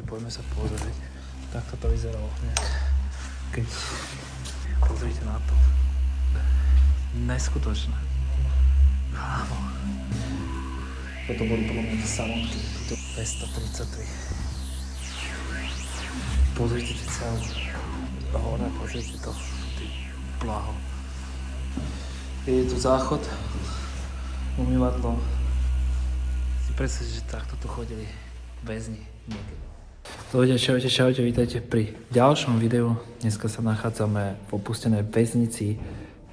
poďme sa pozrieť. Takto to vyzeralo nejak. Keď pozrite na to. Neskutočné. Kámo. Toto boli podľa mňa salónky. Toto 233. Pozrite si celú hore, pozrite to. Ty blaho. Je tu záchod. Umývadlo. Si predstav, že takto tu chodili väzni niekedy. Ľudia, čaute, vítajte pri ďalšom videu. Dneska sa nachádzame v opustenej väznici,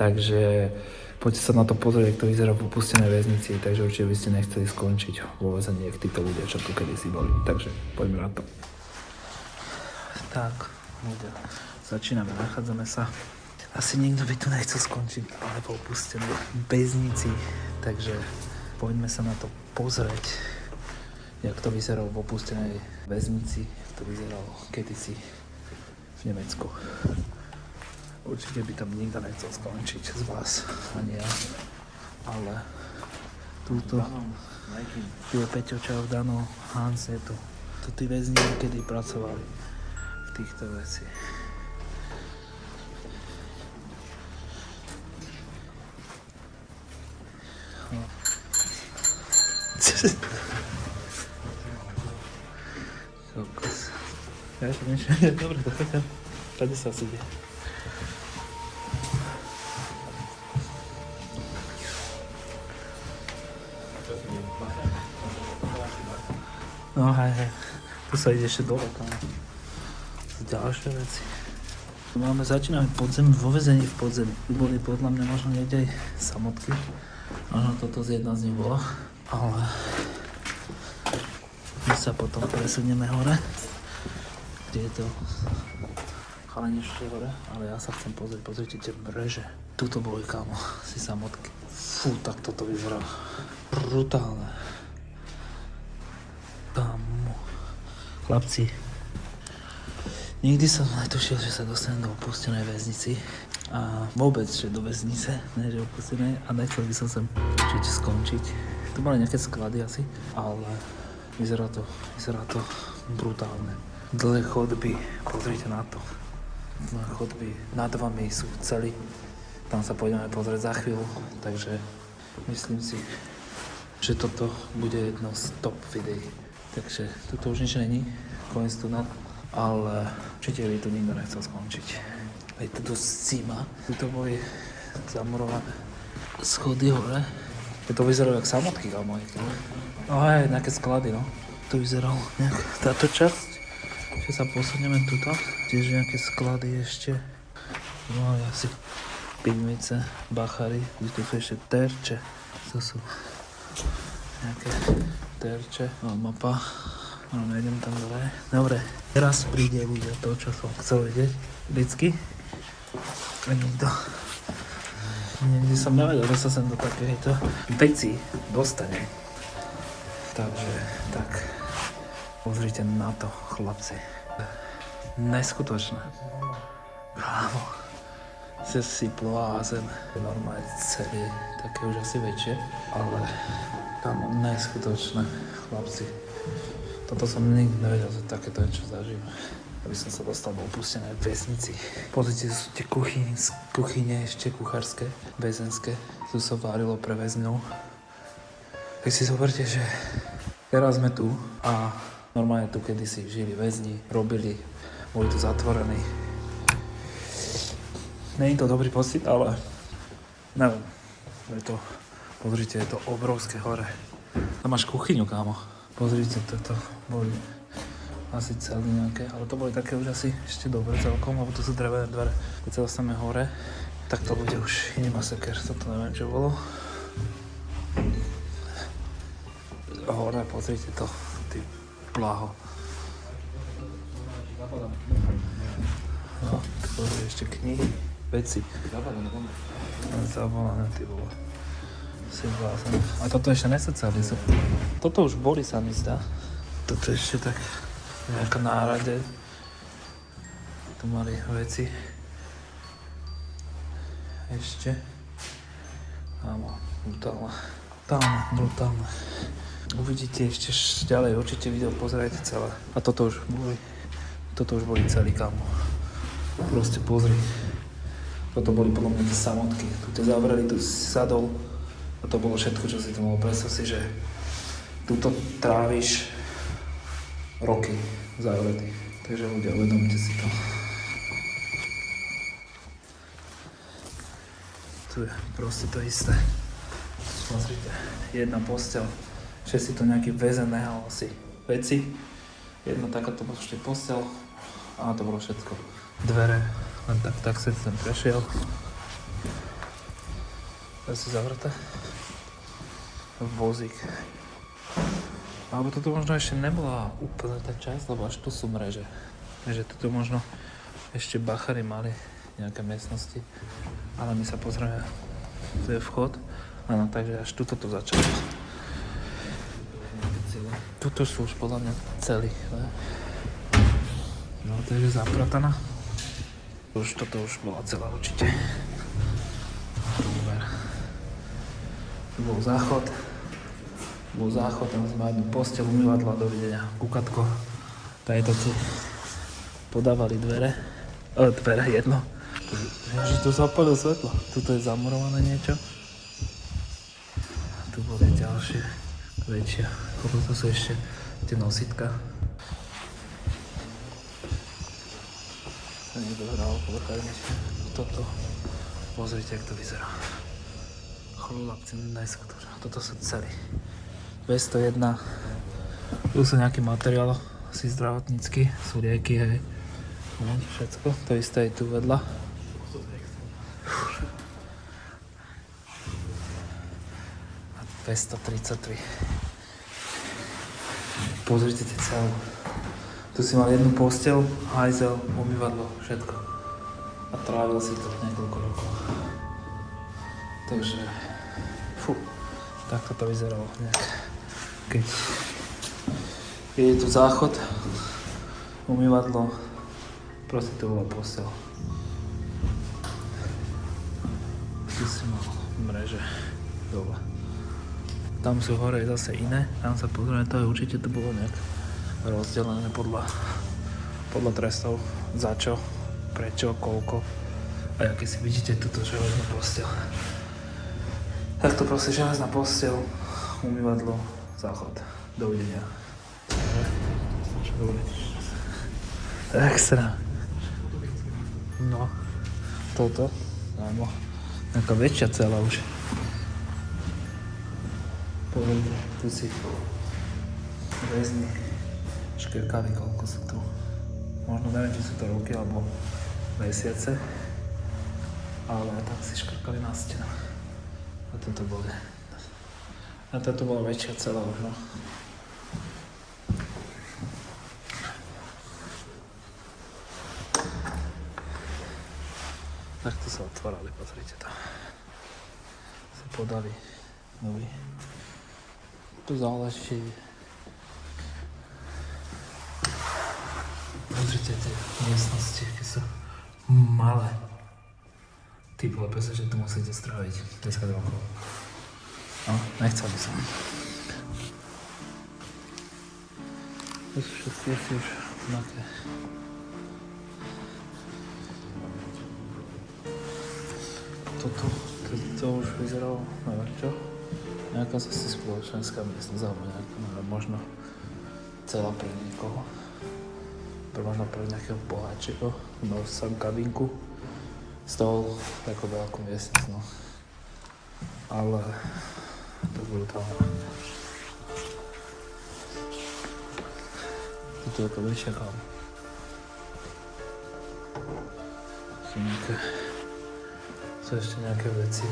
takže poďte sa na to pozrieť, jak to vyzerá v opustenej väznici, takže určite by ste nechceli skončiť vo väzení, jak títo ľudia, čo tu kedysi boli. Takže poďme na to. Tak, ľudia, začíname, nachádzame sa. Asi nikto by tu nechcel skončiť, ale v opustenej väznici, takže poďme sa na to pozrieť, jak to vyzeralo v opustenej väznici, jak to vyzeralo kedysi v Nemecku. Určite by tam nikto nechcel skončiť z vás, ani ja, ale túto tu je Peťo, čau, Dano, Hans je tu. Tu tí väzni kedy pracovali v týchto veci. No. Kokos. Ja to niečo, dobre, to chodím. Tady sa asi ide. No hej. Tu sa ide ešte dole, tam sú ďalšie veci. Začíname podzemí, vo väzení v podzemí. Boli podľa mňa možno niekde aj samotky. Možno toto z jedna z nich bola. Ale my sa potom presunieme hore. Kde je to? Chalani ešte hore. Ale ja sa chcem pozrieť, pozrite tie mreže. Tuto boli, kámo, si samotky. Fú, tak toto vyzerá brutálne. Kámo. Chlapci, nikdy som netušil, že sa dostanem do opustenej väznici. A vôbec, že do väznice, ne že opustenej. A nechcel by som sem určite skončiť. Tu boli nejaké sklady asi, ale vyzerá to brutálne. Dlhé chodby, pozrite na to. Dlhé chodby nad vami sú celí. Tam sa pôjdeme pozrieť za chvíľu, takže myslím si, že toto bude jedno z top videí. Takže tuto už nič není, koniec tunel, ale určite by tu nikto nechcel skončiť. Je to dosť zima, tuto boli zamurované schody hore. To vyzeralo jak samotky, kámo. No aj nejaké sklady, no. To vyzeralo nejak táto časť, že sa posunieme tuto. Tiež nejaké sklady ešte. No asi pivnice, bachary, tu sú ešte terče. To sú nejaké terče. No mapa. No nejdem tam dole. Dobre, teraz príde ľudia to, čo som chcel vedieť. Vždycky. A nikto. Nikdy som nevedel, že sa sem do takéto veci dostane. Takže, tak. Pozrite na to, chlapci. Neskutočné. Kámo. Se syplo a zem. Normálne celé, také už asi väčšie. Ale, kámo, neskutočné, chlapci. Toto som nikdy nevedel, že takéto niečo zažijem. Aby som sa dostal do opustenej väznici. Pozrite, sú tie kuchyne ešte kuchárske, väzenské. Tu sa varilo pre väzňov. Tak si zoberte, že teraz sme tu a normálne tu kedysi žili väzni, robili, boli tu zatvorení. Není to dobrý pocit, ale neviem. Pozrite, je to obrovské hore. Tam máš kuchyňu, kámo. Pozrite, toto boli asi celé nejaké, ale to boli také už asi ešte dobre celkom, lebo tu sú drevené dvere. Keď sa dostaneme hore, tak to bude už iný masaker, toto neviem, čo bolo. Hore, pozrite to, ty blaho. No, tu boli ešte knihy, veci. Zabalené, ty vole. Si blázen. A toto ešte nesecali. Toto už boli, sa mi zdá. Toto ešte tak nejaká nárade. Tu mali veci. Ešte. Áno, brutálne. Brutálne. Uvidíte ešte ďalej, určite video pozerajte celé. A toto už boli celý, kámo. Proste pozri. Toto boli podľa mňa tie samotky. Tu to zavreli, tu si sadol. A to bolo všetko, čo si to mohol. Predstav si, že tuto tráviš roky zavretý. Takže ľudia, uvedomte si to. Tu je proste to isté. Pozrite, jedna posteľ. Všetci to nejaký väzen nehal asi veci. Jedna takáto posteľ. A to bolo všetko. Dvere, len tak sa tam prešiel. To si zavreté. Vozík. Alebo toto možno ešte nebola úplne tá časť, lebo až tu sú mreže. Takže toto možno ešte bachary mali nejaké miestnosti. Ale my sa pozrieme, tu je vchod. Áno, takže až tuto to začalo. Tuto sú už podľa mňa celý, ne? No, takže zaprataná. Toto už bola celá určite. Tu bol záchod. Tam sme mali jednu posteľ, umývadlo, dovidenia, kukatko. Tajto si podávali dvere jedno. Ježiš, tu zapalil svetlo. Tuto je zamurované niečo. Tu boli ďalšie, väčšia. Toto sú ešte tie nositka. Sa niekto hral, toto. Pozrite, jak to vyzerá. Chlapci, neskutočné. Toto sú celý. 201. Tu sú nejaký materiál, asi zdravotnícky, sú lieky, hej. No, všetko, to isté je tu vedľa. A 233. Pozrite si celú. Tu si mal jednu posteľ, hajzel, umývadlo, všetko. A trávil si to niekoľko rokov. Takže, takto to vyzeralo nejak. Keď je tu záchod, umývadlo, proste to bola posteľ. Tu si mal mreže dole. Tam sú hore zase iné, tam sa pozrieme, to je určite to bolo nejak rozdelené podľa trestov, za čo, prečo, koľko. A aké si vidíte túto železnú posteľ. Tak to proste železná posteľ, umývadlo, záchod. Dovidenia. Extra. No, toto, áno, nejaká väčšia celá už. Pozrite, tu si väzni škrkali, koľko sú tu. Možno neviem, či sú to roky alebo mesiace, ale tam si škrkali na stenu. A toto boli. A toto bola väčšia celá už, no. Takto sa otvárali, pozrite to. Sa podali nový. Tu záleží. Pozrite tie miestnosti, aké sú malé. Ty bolo presne, že tu musíte stráviť 10 rokov. No, nechcel by som. To sú všetky asi už rovnaké. To už vyzeralo, neviem čo. Nejaká zase spoločenská miestnosť, alebo nejaká, neviem, možno celá pre niekoho. Možno pre nejakého boháčeho. Mal som kabinku. Stol, takú veľkú miestnosť, no. Ale to je brutálne. Toto je ako väčšia káva. Sú ešte nejaké veci.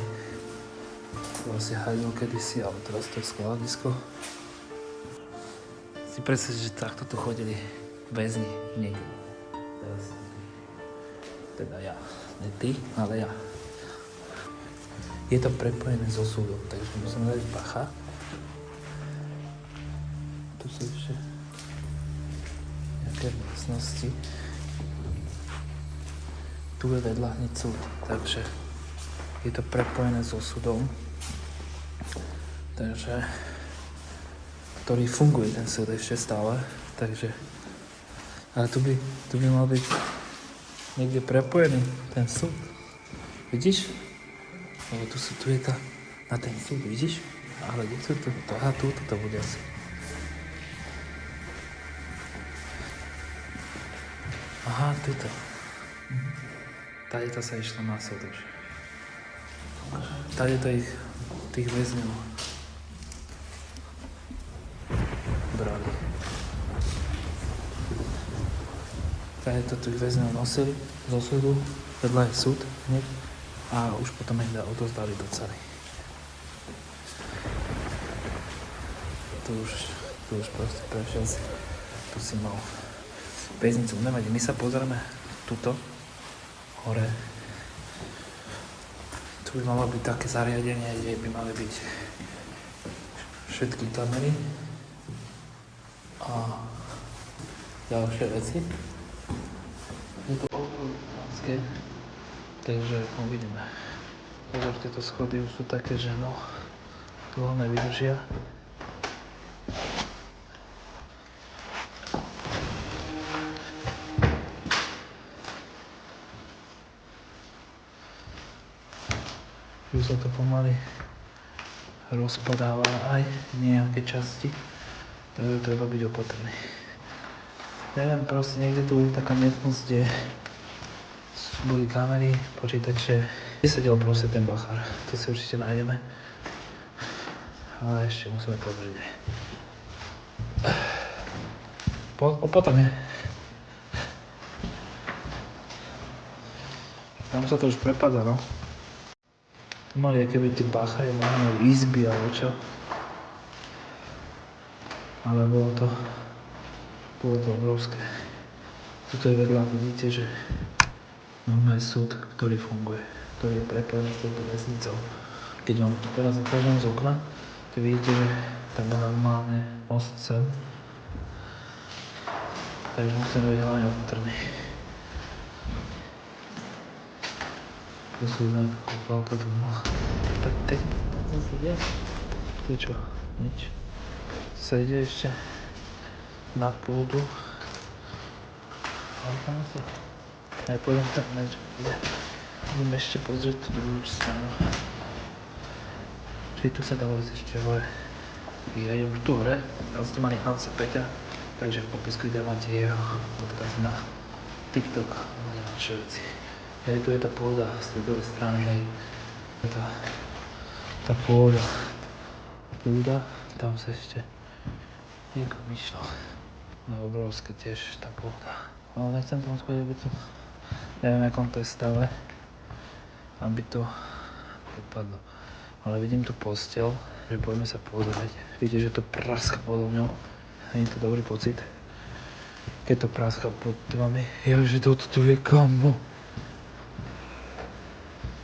To asi hajil kedysi, ale teraz to je skladisko. Si predstavíš, že takto tu chodili väzni niekde. Teda ja. Ne ty, ale ja. Je to prepojené so súdom, takže musím dať bacha. Tu sú ešte nejaké miestnosti. Tu je vedľa hneď súd, takže je to prepojené so súdom. Takže ktorý funguje ten súd ešte stále, takže... Ale tu by mal byť niekde prepojený ten súd. Vidíš? Lebo tu je tá, na ten súd, vidíš? Ale kde sú to? Aha, tu to bude asi. Aha, tuto. Tady to sa išlo na súd už. Tady to tých väzňov brali. Tady to tých väzňov nosili zo súdu, vedľa je súd hneď a už potom ich odozdali do cely. Tu už proste prešiel si, tu si mal väznicu. Nevadí, my sa pozrieme tuto, hore. Tu by malo byť také zariadenie, kde by mali byť všetky kamery a ďalšie veci. Je to obrovské, takže uvidíme. Pozor, tieto schody už sú také, že no, dlho nevydržia. Už sa to pomaly rozpadáva aj nejaké časti, takže treba byť opatrný. Neviem, proste niekde tu je taká miestnosť, kde boli kamery, počítače. Kde sedel proste ten bachár, to si určite nájdeme. Ale ešte musíme pozrieť. Potom je. Tam sa to už prepadá, no. Mali akéby tí báchajú, mali izby alebo čo. Ale bolo to obrovské. Tuto je vedľa, vidíte, že máme súd, ktorý funguje, ktorý je prepojený s touto vesnicou. Keď vám teraz ukážem z okna, tak vidíte, že tam je normálne most sem. Takže musíme byť hlavne opatrný. Tu sú kúpalka tu mala. Tak teď zase ide. Tu čo? Nič. Sa ide ešte na pôdu. Ale tam asi... Ja pôjdem tam, niečo ide. Idem ešte pozrieť tú druhú stranu. Či tu sa dalo ísť ešte hore. Ja idem už tu hore. Tam ste mali Hansa Peťa. Takže v popisku ide máte jeho odkaz na TikTok. Na ďalšie veci. Hej, tu je tá pôda z tej druhej strany, hej. Tá pôda, tam sa ešte niekam išlo. No obrovské tiež tá pôda. Ale nechcem tam skôr, aby to, neviem, akom to je stave, aby to vypadlo. Ale vidím tu posteľ, že poďme sa pozrieť. Vidíte, že to praska podo mňou. Nie je to dobrý pocit, keď to praska pod vami. Ježe, toto tu je kamo.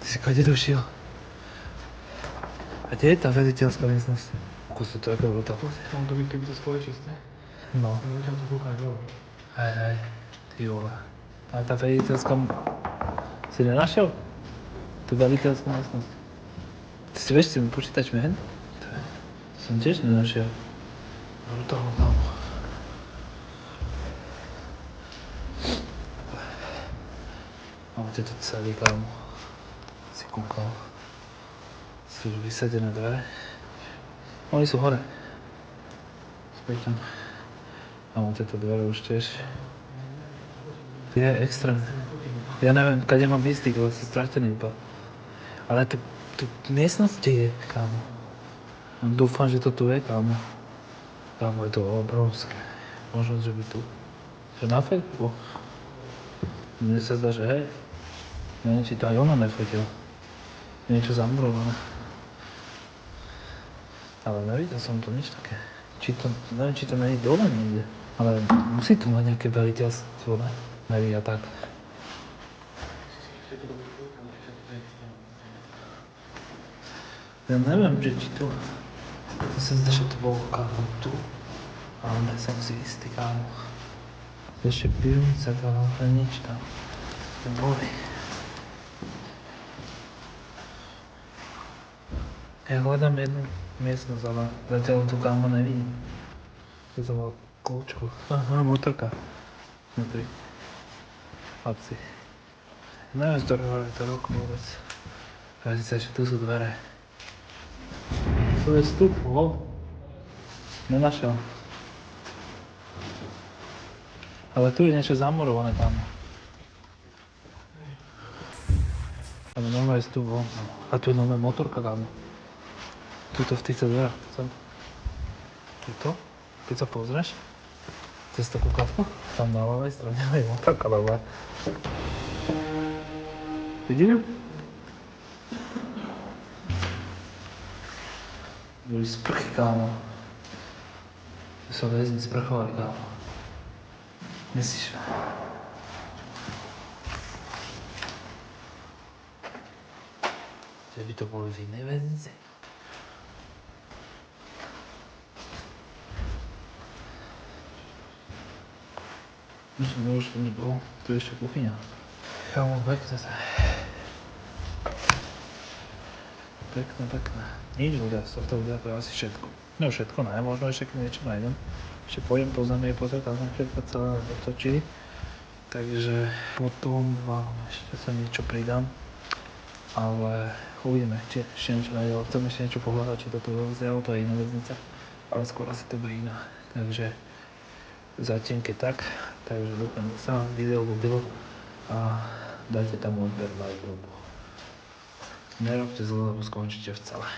Ty si kade došiel? A kde je tá veliteľská miestnosť? Ako sú to, aké bolo tá pôjde? On to by keby to svoje čisté. No. Začal to kúkať dole. Hej, ty vole. Ale tá veliteľská... Si nenašiel? Tú veliteľskú miestnosť. Ty si vieš, si mi počítač hen? To som tiež nenašiel. No toho tam. Mám tieto celý kámo. Si kúkal. Sú vysadené dvere. Oni sú hore. Späť tam. A mám tieto dvere už tiež. Je extrémne. Ja neviem, kade mám ísť, ale som stratený iba. Ale tu miestnosť je, kámo. Dúfam, že to tu je, kámo. Kámo, je to obrovské. Možno, že by tu. Že na Facebooku. Mne sa zdá, že hej. Neviem, či to aj ona nefotila. Niečo zamurované. Ale nevidel som to nič také. Neviem, či to není dole niekde. Ale musí to mať nejaké veliteľstvo, ne? Nevidia tak. Ja neviem, že či tu... To sa zdá, že to bolo kámo tu. Ale ne som si istý, kámo. Ešte pivnica to, ale nič tam. To boli. Ja hľadám jednu miestnosť, ale zatiaľ tu kámo nevidím. To som mal kľúčku. Aha, motorka. Vnútri. Chlapci. Neviem, z ktorého je to roku vôbec. Väznica, že tu sú dvere. Tu je vstup, nenašiel. Ale tu je niečo zamurované tam. Ale normálne je vstup von. A tu je normálne motorka tam. Tuto v týchto dverách. Tuto? Keď sa pozrieš, cez takú kladku, tam na ľavej strane je motorka dobrá. Vidíš? Boli sprchy, kámo. Tu sa väzni sprchovali, kámo. Myslíš? Že by to bolo v inej väznici? Myslím, že už to nebolo. Tu je ešte kuchyňa. Kámo, pekné to. Pekné. Nič ľudia, z tohto ľudia to je asi všetko. No všetko ne, možno ešte keď niečo nájdem. Ešte pôjdem po zemi, pozrieť, tam všetko celé otočili. Takže potom vám ešte sa niečo pridám. Ale uvidíme, či ešte niečo nájdem. Chcem ešte niečo pohľadať, či toto je auto, je iná väznica. Ale skôr asi to bude iná. Takže zatiaľ keď tak. Takže dúfam, že sa vám video ľúbilo a dajte tam odber na YouTube. Nerobte zle, lebo skončíte v cele.